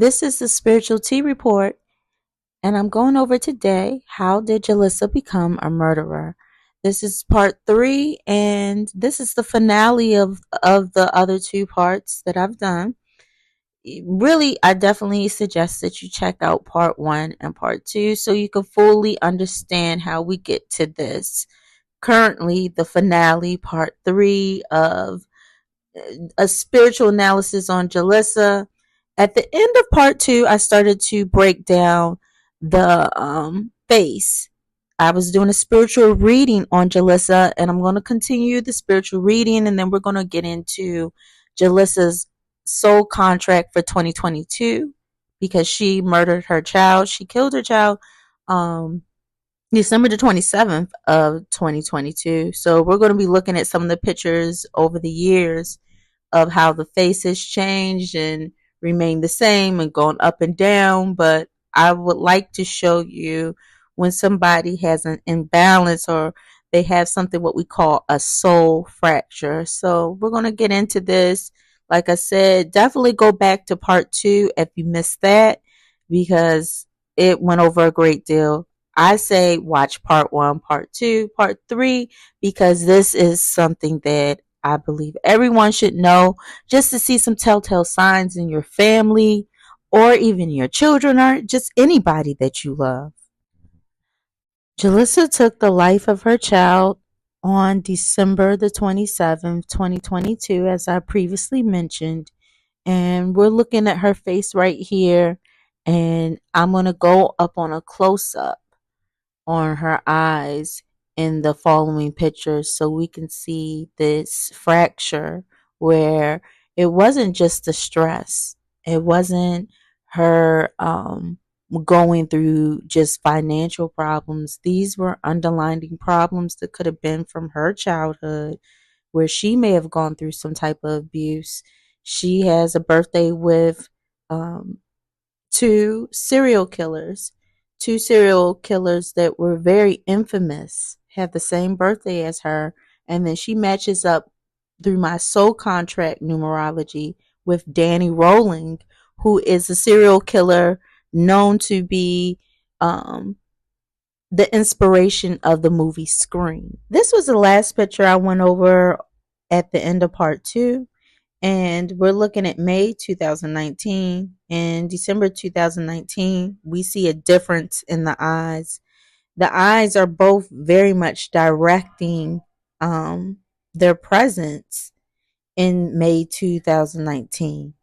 This is the Spiritual Tea Report, and I'm going over today, how did Jellisa become a murderer? This is part 3, and this is the finale of the other 2 parts that I've done. Really, I definitely suggest that you check out part 1 and part 2 so you can fully understand how we get to this. Currently, the finale, part 3 of a spiritual analysis on Jellisa. At the end of part 2, I started to break down the face. I was doing a spiritual reading on Jellisa, and I'm going to continue the spiritual reading, and then we're going to get into Jellisa's soul contract for 2022 because she murdered her child. She killed her child um, December the 27th of 2022. So we're going to be looking at some of the pictures over the years of how the face has changed and remained the same and gone up and down. But I would like to show you when somebody has an imbalance or they have something what we call a soul fracture. So we're going to get into this. Like I said, definitely go back to part 2 if you missed that because it went over a great deal. I say watch part 1, part 2, part 3 because this is something that I believe everyone should know just to see some telltale signs in your family or even your children or just anybody that you love. Jellisa took the life of her child on December the 27th, 2022, as I previously mentioned. And we're looking at her face right here. And I'm going to go up on a close up on her eyes in the following pictures so we can see this fracture where it wasn't just the stress. It wasn't her going through just financial problems. These were underlying problems that could have been from her childhood where she may have gone through some type of abuse. She has a birthday with um, two serial killers that were very infamous, have the same birthday as her, and then she matches up through my soul contract numerology with Danny Rowling, who is a serial killer known to be um, the inspiration of the movie Scream. This was the last picture I went over at the end of part 2, and we're looking at May 2019 and December 2019. We see a difference in the eyes. The eyes are both very much directing their presence in May 2019.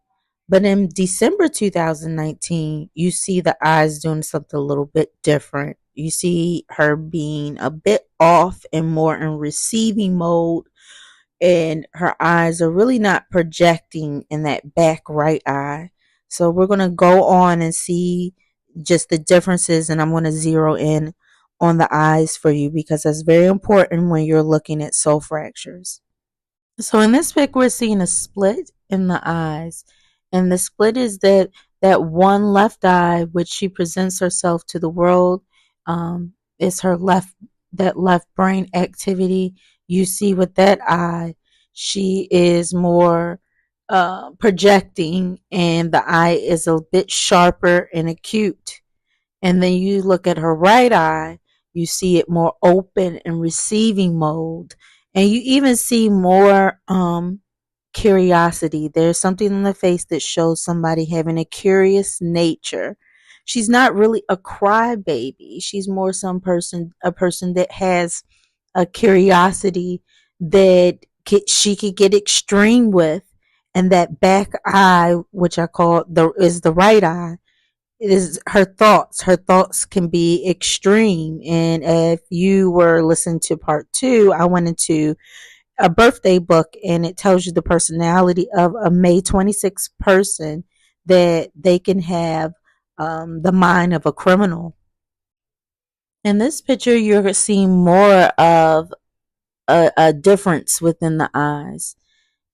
But in December 2019, you see the eyes doing something a little bit different. You see her being a bit off and more in receiving mode, and her eyes are really not projecting in that back right eye. So we're going to go on and see just the differences, and I'm going to zero in on the eyes for you because that's very important when you're looking at soul fractures. So in this pic, we're seeing a split in the eyes, and the split is that one left eye, which she presents herself to the world, is her left brain activity. You see with that eye, she is more projecting, and the eye is a bit sharper and acute. And then you look at her right eye, you see it more open and receiving mode. And you even see more curiosity. There's something in the face that shows somebody having a curious nature. She's not really a crybaby. She's more a person that has a curiosity that she could get extreme with. And that back eye, which I call is the right eye, it is her thoughts. Her thoughts can be extreme. And if you were listening to part 2, I went into a birthday book and it tells you the personality of a May 26th person, that they can have the mind of a criminal. In this picture, you're seeing more of a difference within the eyes,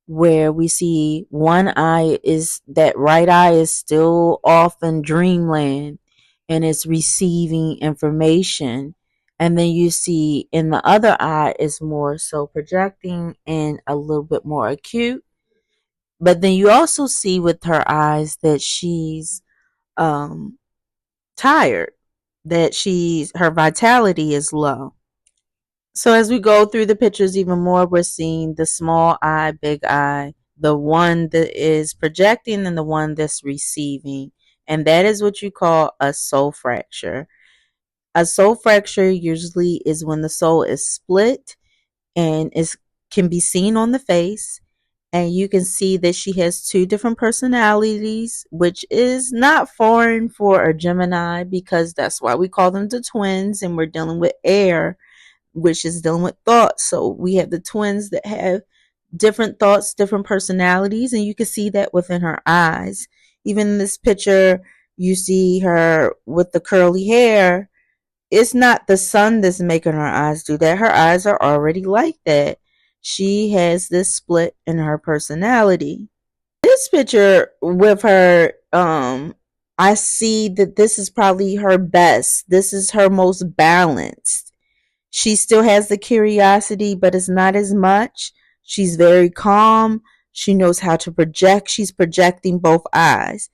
where we see one eye is that right eye is still off in dreamland and it's receiving information, and then you see in the other eye is more so projecting and a little bit more acute. But then you also see with her eyes that she's um tired, that her vitality is low. So as we go through the pictures even more, we're seeing the small eye, big eye, the one that is projecting and the one that's receiving. And that is what you call a soul fracture. A soul fracture usually is when the soul is split and is can be seen on the face, and you can see that she has two different personalities, which is not foreign for a Gemini, because that's why we call them the twins, and we're dealing with air, which is dealing with thoughts. So we have the twins that have different thoughts, different personalities, and you can see that within her eyes. Even in this picture, you see her with the curly hair. It's not the sun that's making her eyes do that. Her eyes are already like that. She has this split in her personality. This picture with her, I see that this is probably her best. This is her most balanced. She still has the curiosity, but it's not as much. She's very calm. She knows how to project. She's projecting both eyes.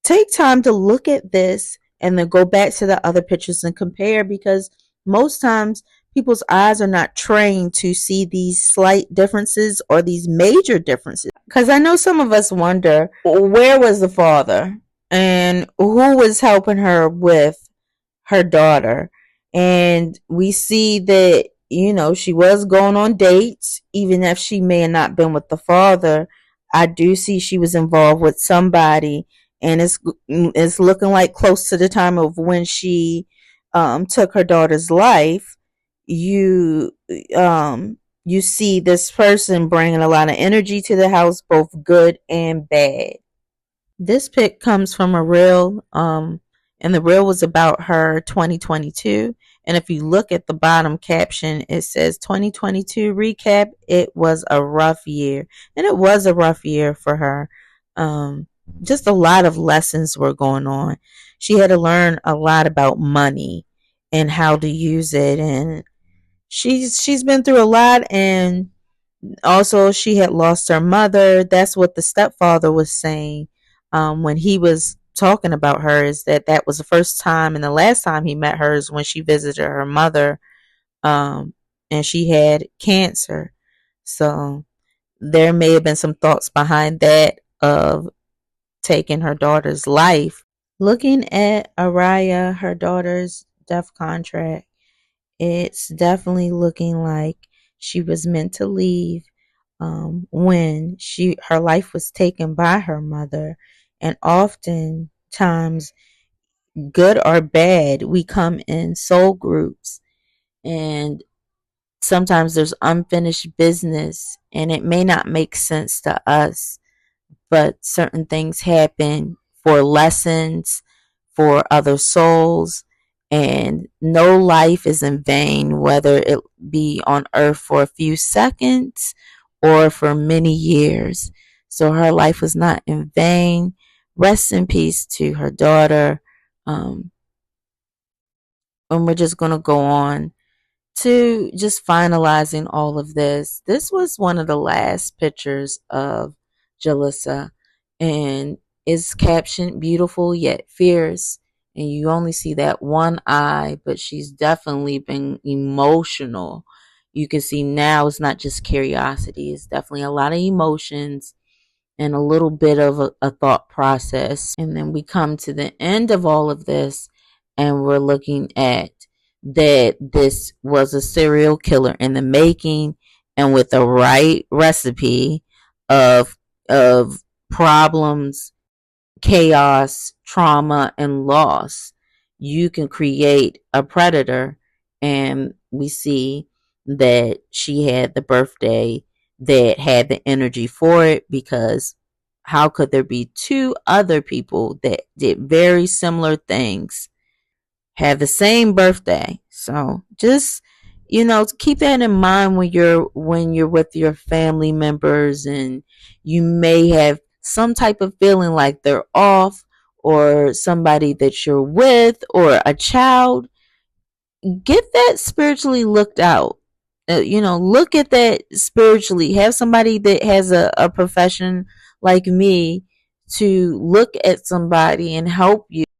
Take time to look at this and then go back to the other pictures and compare, because most times people's eyes are not trained to see these slight differences or these major differences. Because I know some of us wonder, where was the father and who was helping her with her daughter? And we see that, she was going on dates, even if she may have not been with the father. I do see she was involved with somebody, and it's looking like close to the time of when she took her daughter's life. You you see this person bringing a lot of energy to the house, both good and bad. This pic comes from a reel, and the reel was about her 2022. And if you look at the bottom caption, it says 2022 recap. It was a rough year, and it was a rough year for her. Um, just a lot of lessons were going on. She had to learn a lot about money and how to use it, and she's been through a lot. And also, she had lost her mother. That's what the stepfather was saying, when he was talking about her, is that was the first time and the last time he met her is when she visited her mother, um, and she had cancer. So there may have been some thoughts behind that of taking her daughter's life. Looking at Araya, her daughter's death contract, it's definitely looking like she was meant to leave, when her life was taken by her mother. And oftentimes, good or bad, we come in soul groups, and sometimes there's unfinished business, and it may not make sense to us, but certain things happen for lessons for other souls, and no life is in vain, whether it be on earth for a few seconds or for many years. So her life was not in vain. Rest in peace to her daughter. Um, and we're just going to go on to just finalizing all of this. This was one of the last pictures of Jellisa, and it's captioned "Beautiful yet fierce." And you only see that one eye, but she's definitely been emotional. You can see now it's not just curiosity, it's definitely a lot of emotions and a little bit of a thought process. And then we come to the end of all of this, and we're looking at that this was a serial killer in the making, and with the right recipe of problems, chaos, trauma, and loss, you can create a predator. And we see that she had the birthday that had the energy for it, because how could there be two other people that did very similar things have the same birthday? So just, keep that in mind when you're with your family members, and you may have some type of feeling like they're off, or somebody that you're with, or a child. Get that spiritually looked out. Look at that spiritually. Have somebody that has a profession like me to look at somebody and help you